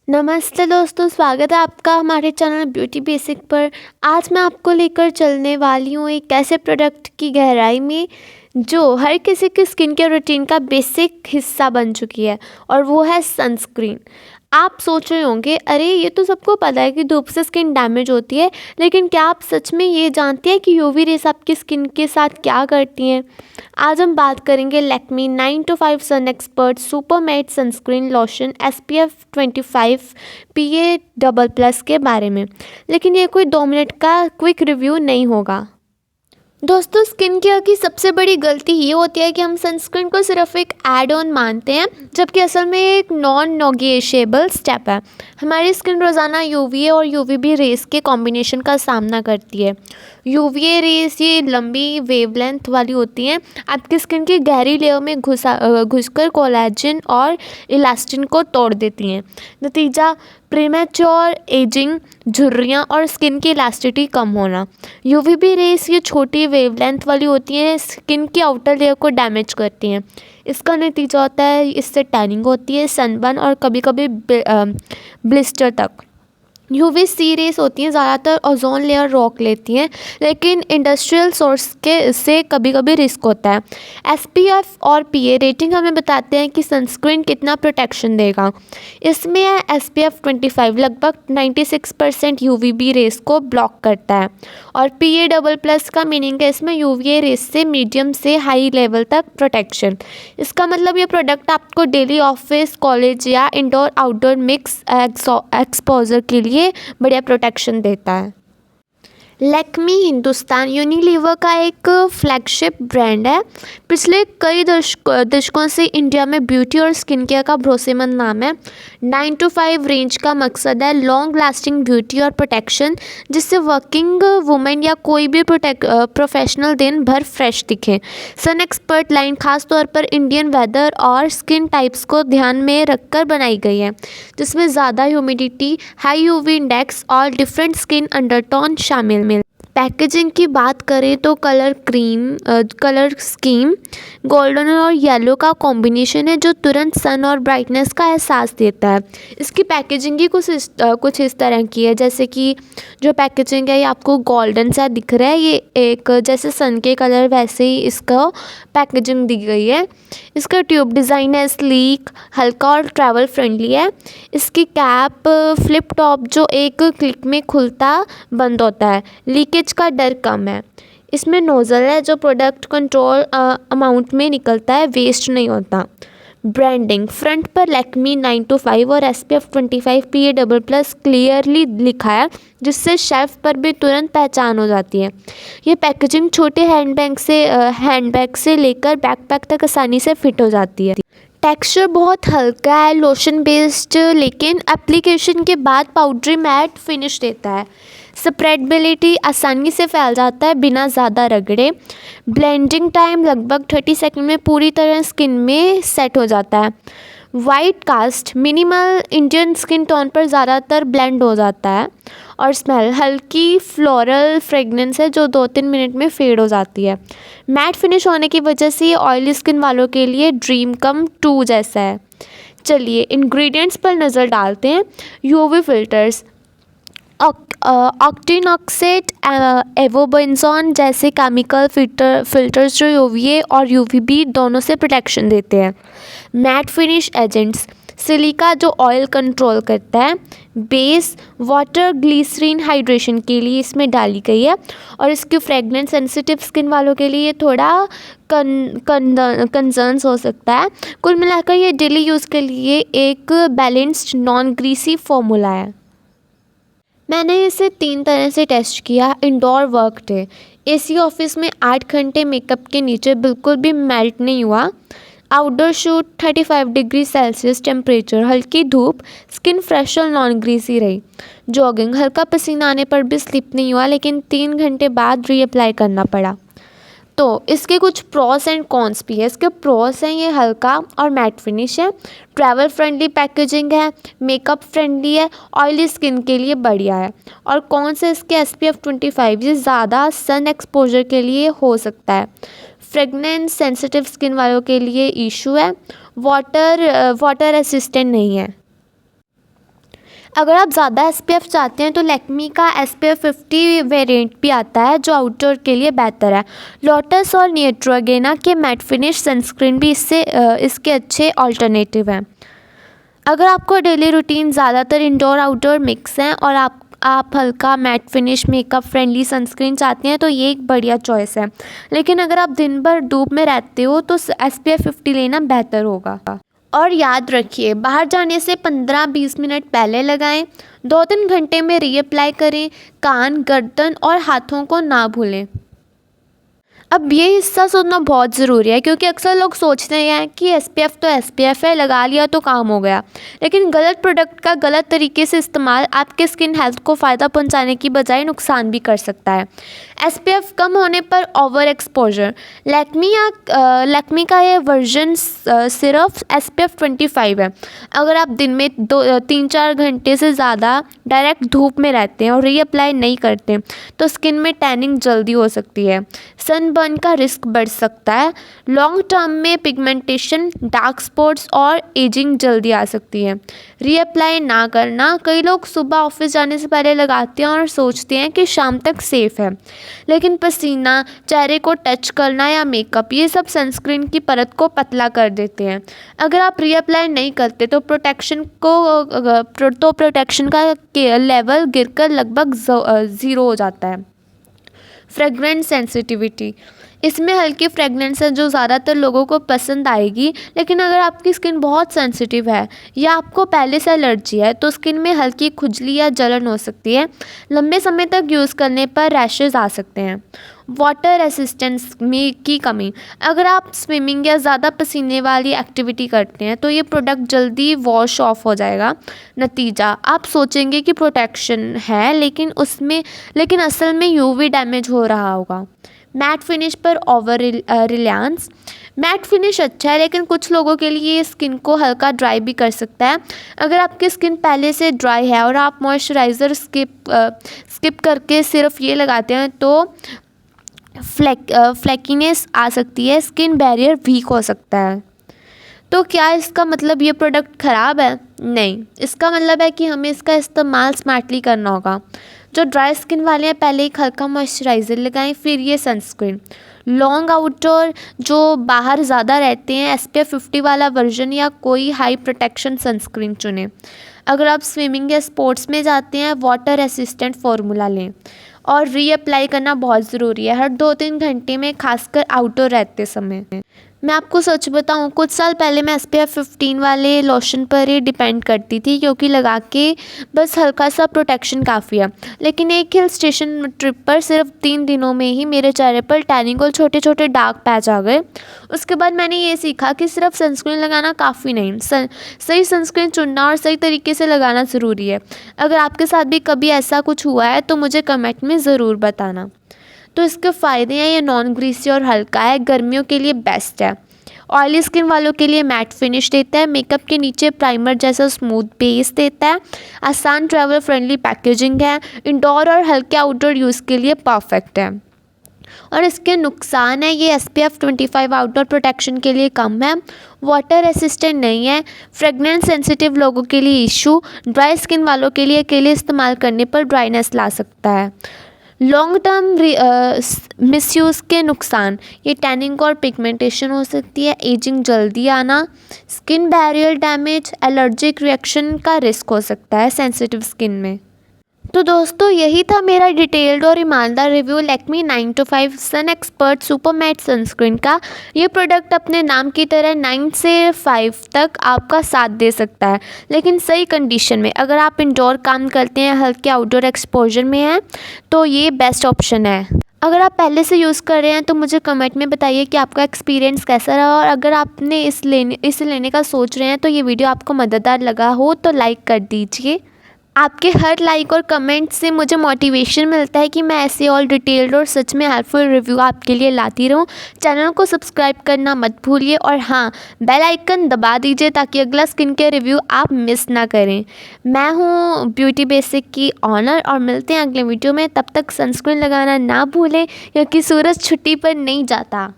नमस्ते दोस्तों, स्वागत है आपका हमारे चैनल ब्यूटी बेसिक पर। आज मैं आपको लेकर चलने वाली हूँ एक ऐसे प्रोडक्ट की गहराई में जो हर किसी की स्किन केयर रूटीन का बेसिक हिस्सा बन चुकी है, और वो है सनस्क्रीन। आप सोच रहे होंगे, अरे ये तो सबको पता है कि धूप से स्किन डैमेज होती है, लेकिन क्या आप सच में ये जानते हैं कि यूवी रेस आपकी स्किन के साथ क्या करती हैं? आज हम बात करेंगे Lakme 9 to 5 sun expert super matte sunscreen lotion SPF 25 PA++ के बारे में। लेकिन ये कोई 2 मिनट का क्विक रिव्यू नहीं होगा। दोस्तों, स्किन केयर की सबसे बड़ी गलती ये होती है कि हम सनस्क्रीन को सिर्फ एक ऐड ऑन मानते हैं, जबकि असल में ये एक नॉन नेगोशिएबल स्टेप है। हमारी स्किन रोज़ाना यूवीए और यूवीबी रेस के कॉम्बिनेशन का सामना करती है। यूवीए रेस ये लंबी वेवलेंथ वाली होती हैं, आपकी स्किन की गहरी लेयर में घुसकर कोलेजन और इलास्टिन को तोड़ देती हैं। नतीजा प्रीमेच्योर एजिंग, झुर्रियाँ और स्किन की इलास्टिसिटी कम होना। यूवीबी रेस ये छोटी वेवलेंथ वाली होती हैं, स्किन की आउटर लेयर को डैमेज करती हैं। इसका नतीजा होता है इससे टैनिंग होती है, सनबर्न और कभी कभी ब्लिस्टर तक। यूवीसी रेस होती हैं ज़्यादातर ओजोन लेयर रोक लेती हैं, लेकिन इंडस्ट्रियल सोर्स के से कभी कभी रिस्क होता है। SPF और PA रेटिंग हमें बताते हैं कि सनस्क्रीन कितना प्रोटेक्शन देगा। इसमें है SPF 25 लगभग 96% UVB रेस को ब्लॉक करता है, और PA++ का मीनिंग है इसमें UVA रेस से मीडियम से हाई लेवल तक प्रोटेक्शन। इसका मतलब ये प्रोडक्ट आपको डेली ऑफिस, कॉलेज या इंडोर आउटडोर मिक्स एक्सपोजर के लिए बढ़िया प्रोटेक्शन देता है। लैक्मी हिंदुस्तान यूनिलीवर का एक फ्लैगशिप ब्रांड है। पिछले कई दशकों से इंडिया में ब्यूटी और स्किन केयर का भरोसेमंद नाम है। 9 to 5 रेंज का मकसद है लॉन्ग लास्टिंग ब्यूटी और प्रोटेक्शन, जिससे वर्किंग वुमेन या कोई भी प्रोफेशनल दिन भर फ्रेश दिखे। सन एक्सपर्ट लाइन खास तौर पर इंडियन वेदर और स्किन टाइप्स को ध्यान में रखकर बनाई गई है, जिसमें ज़्यादा ह्यूमिडिटी, हाई यूवी इंडेक्स और डिफरेंट स्किन अंडरटोन शामिल। पैकेजिंग की बात करें तो कलर स्कीम गोल्डन और येलो का कॉम्बिनेशन है जो तुरंत सन और ब्राइटनेस का एहसास देता है। इसकी पैकेजिंग ही कुछ इस तरह की है, जैसे कि जो पैकेजिंग है ये आपको गोल्डन सा दिख रहा है, ये एक जैसे सन के कलर वैसे ही इसका पैकेजिंग दी गई है। इसका ट्यूब डिज़ाइन है स्लीक, हल्का और ट्रैवल फ्रेंडली है। इसकी कैप फ्लिप टॉप जो एक क्लिक में खुलता बंद होता है, लीकेज का डर कम है। इसमें नोज़ल है जो प्रोडक्ट कंट्रोल अमाउंट में निकलता है, वेस्ट नहीं होता। ब्रांडिंग फ्रंट पर लैक्मी 9 to 5 और SPF 25 PA++ क्लियरली लिखा है, जिससे शेल्फ पर भी तुरंत पहचान हो जाती है। ये पैकेजिंग छोटे हैंडबैग से लेकर बैकपैक तक आसानी से फिट हो जाती है। टेक्सचर बहुत हल्का है, लोशन बेस्ड, लेकिन एप्लीकेशन के बाद पाउडरी मैट फिनिश देता है। स्प्रेडेबिलिटी आसानी से फैल जाता है बिना ज़्यादा रगड़े। ब्लेंडिंग टाइम लगभग 30 सेकंड में पूरी तरह स्किन में सेट हो जाता है। White cast minimal Indian skin tone पर ज़्यादातर ब्लेंड हो जाता है। और स्मेल हल्की फ्लोरल फ्रेगनेंस है जो 2-3 मिनट में फेड हो जाती है। मैट फिनिश होने की वजह से ये ऑयली स्किन वालों के लिए ड्रीम कम 2 जैसा है। चलिए इंग्रेडिएंट्स पर नज़र डालते हैं। यूवी फिल्टर्स ऑक्टिनॉक्सेट, एवोबेंजोन जैसे केमिकल फिल्टर्स जो यूवीए और यूवीबी दोनों से प्रोटेक्शन देते हैं। मैट फिनिश एजेंट्स सिलिका जो ऑयल कंट्रोल करता है। बेस वाटर ग्लिसरीन हाइड्रेशन के लिए इसमें डाली गई है, और इसकी फ्रेगनेंस सेंसिटिव स्किन वालों के लिए थोड़ा कंसर्न्स हो सकता है। कुल मिलाकर ये डेली यूज़ के लिए एक बैलेंस्ड नॉन ग्रीसी फॉर्मूला है। मैंने इसे 3 तरह से टेस्ट किया। Indoor work day, AC office में 8 घंटे मेकअप के नीचे बिल्कुल भी मेल्ट नहीं हुआ। Outdoor shoot 35 degree Celsius temperature, हल्की धूप, स्किन फ्रेश और नॉन ग्रीसी रही। जॉगिंग हल्का पसीना आने पर भी स्लिप नहीं हुआ, लेकिन 3 घंटे बाद रीअप्लाई करना पड़ा। तो इसके कुछ प्रोस एंड कॉन्स भी है। इसके प्रोस हैं ये हल्का और मैट फिनिश है, ट्रैवल फ्रेंडली पैकेजिंग है, मेकअप फ्रेंडली है, ऑयली स्किन के लिए बढ़िया है। और कौन से इसके SPF 25 ये ज़्यादा सन एक्सपोजर के लिए हो सकता है। फ्रेगनेंस सेंसिटिव स्किन वालों के लिए इशू है। वाटर रेसिस्टेंट नहीं है। अगर आप ज़्यादा एसपीएफ चाहते हैं तो लैक्मी का एसपीएफ 50 वेरिएंट भी आता है जो आउटडोर के लिए बेहतर है। लोटस और न्यूट्रोगेना के मैट फिनिश सनस्क्रीन भी इसके अच्छे ऑल्टरनेटिव हैं। अगर आपको डेली रूटीन ज़्यादातर इंडोर आउटडोर मिक्स हैं और आप हल्का matte finish makeup friendly sunscreen चाहते हैं तो ये एक बढ़िया चॉइस है। लेकिन अगर आप दिन भर धूप में रहते हो तो एसपीएफ 50 लेना बेहतर होगा। और याद रखिए, बाहर जाने से 15-20 मिनट पहले लगाएं। 2-3 घंटे में रीअप्लाई करें। कान, गर्दन और हाथों को ना भूलें। अब ये हिस्सा सुनना बहुत ज़रूरी है क्योंकि अक्सर लोग सोचते हैं कि एसपीएफ तो एसपीएफ है, लगा लिया तो काम हो गया। लेकिन गलत प्रोडक्ट का गलत तरीके से इस्तेमाल आपके स्किन हेल्थ को फ़ायदा पहुंचाने की बजाय नुकसान भी कर सकता है। एसपीएफ कम होने पर ओवर एक्सपोजर। लैक्मी का ये वर्जन सिर्फ एसपीएफ 25 है। अगर आप दिन में 3-4 घंटे से ज़्यादा डायरेक्ट धूप में रहते हैं और रीअप्लाई नहीं करते तो स्किन में टैनिंग जल्दी हो सकती है, सनबर्न का रिस्क बढ़ सकता है। लॉन्ग टर्म में पिगमेंटेशन, डार्क स्पॉट्स और एजिंग जल्दी आ सकती है। रीअप्लाई ना करना। कई लोग सुबह ऑफिस जाने से पहले लगाते हैं और सोचते हैं कि शाम तक सेफ़ है, लेकिन पसीना, चेहरे को टच करना या मेकअप, ये सब सनस्क्रीन की परत को पतला कर देते हैं। अगर आप रीअप्लाई नहीं करते तो प्रोटेक्शन का लेवल गिरकर लगभग 0 हो जाता है। Fragrance sensitivity. इसमें हल्की फ्रेगनेंस है जो ज़्यादातर लोगों को पसंद आएगी, लेकिन अगर आपकी स्किन बहुत सेंसिटिव है या आपको पहले से एलर्जी है तो स्किन में हल्की खुजली या जलन हो सकती है। लंबे समय तक यूज़ करने पर रैशेज आ सकते हैं। वाटर रेसिस्टेंस की कमी। अगर आप स्विमिंग या ज़्यादा पसीने वाली एक्टिविटी करते हैं तो ये प्रोडक्ट जल्दी वॉश ऑफ हो जाएगा। नतीजा, आप सोचेंगे कि प्रोटेक्शन है लेकिन असल में यूवी डैमेज हो रहा होगा। मैट फिनिश पर ओवर रिलायंस। मैट फिनिश अच्छा है लेकिन कुछ लोगों के लिए ये स्किन को हल्का ड्राई भी कर सकता है। अगर आपकी स्किन पहले से ड्राई है और आप मॉइस्चराइज़र स्किप करके सिर्फ ये लगाते हैं तो फ्लैकीनेस आ सकती है, स्किन बैरियर वीक हो सकता है। तो क्या इसका मतलब ये प्रोडक्ट ख़राब है? नहीं, इसका मतलब है कि हमें इसका इस्तेमाल स्मार्टली करना होगा। जो ड्राई स्किन वाले हैं पहले एक हल्का मॉइस्चराइज़र लगाएं, फिर ये सनस्क्रीन। लॉन्ग आउटडोर जो बाहर ज़्यादा रहते हैं एसपीएफ 50 वाला वर्जन या कोई हाई प्रोटेक्शन सनस्क्रीन चुनें। अगर आप स्विमिंग या स्पोर्ट्स में जाते हैं वाटर रेसिस्टेंट फार्मूला लें। और रीअप्लाई करना बहुत ज़रूरी है हर 2-3 घंटे में, खासकर आउटडोर रहते समय। मैं आपको सच बताऊं, कुछ साल पहले मैं एसपीएफ 15 वाले लोशन पर ही डिपेंड करती थी क्योंकि लगा के बस हल्का सा प्रोटेक्शन काफ़ी है। लेकिन एक हिल स्टेशन ट्रिप पर सिर्फ 3 दिनों में ही मेरे चेहरे पर टैनिंग और छोटे छोटे डार्क पैच आ गए। उसके बाद मैंने ये सीखा कि सिर्फ सनस्क्रीन लगाना काफ़ी नहीं, सही सनस्क्रीन चुनना और सही तरीके से लगाना ज़रूरी है। अगर आपके साथ भी कभी ऐसा कुछ हुआ है तो मुझे कमेंट में ज़रूर बताना। तो इसके फ़ायदे हैं, ये नॉन ग्रीसी और हल्का है, गर्मियों के लिए बेस्ट है। ऑयली स्किन वालों के लिए मैट फिनिश देता है, मेकअप के नीचे प्राइमर जैसा स्मूथ बेस देता है, आसान ट्रैवल फ्रेंडली पैकेजिंग है, इंडोर और हल्के आउटडोर यूज़ के लिए परफेक्ट है। और इसके नुकसान है, ये SPF 25 आउटडोर प्रोटेक्शन के लिए कम है, वाटर रेसिस्टेंट नहीं है, फ्रेगनेंस सेंसिटिव लोगों के लिए इशू, ड्राई स्किन वालों के लिए अकेले इस्तेमाल करने पर ड्राइनेस ला सकता है। लॉन्ग टर्म मिसयूज़ के नुकसान, ये टैनिंग और पिगमेंटेशन हो सकती है, एजिंग जल्दी आना, skin barrier damage, allergic reaction का रिस्क हो सकता है सेंसिटिव स्किन में। तो दोस्तों यही था मेरा डिटेल्ड और ईमानदार review Lakme 9to5 sun expert super matte sunscreen का। ये प्रोडक्ट अपने नाम की तरह 9 से 5 तक आपका साथ दे सकता है, लेकिन सही कंडीशन में। अगर आप इंडोर काम करते हैं, हल्के आउटडोर एक्सपोजर में हैं, तो ये बेस्ट ऑप्शन है। अगर आप पहले से यूज़ कर रहे हैं तो मुझे कमेंट में बताइए कि आपका एक्सपीरियंस कैसा रहा, और अगर आपने इसे लेने का सोच रहे हैं तो ये वीडियो आपको मददगार लगा हो तो लाइक कर दीजिए। आपके हर लाइक और कमेंट से मुझे मोटिवेशन मिलता है कि मैं ऐसे और डिटेल्ड और सच में हेल्पफुल रिव्यू आपके लिए लाती रहूं। चैनल को सब्सक्राइब करना मत भूलिए, और हाँ, बेल आइकन दबा दीजिए ताकि अगला स्किन केयर रिव्यू आप मिस ना करें। मैं हूँ ब्यूटी बेसिक की ऑनर, और मिलते हैं अगले वीडियो में। तब तक सनस्क्रीन लगाना ना भूलें क्योंकि सूरज छुट्टी पर नहीं जाता।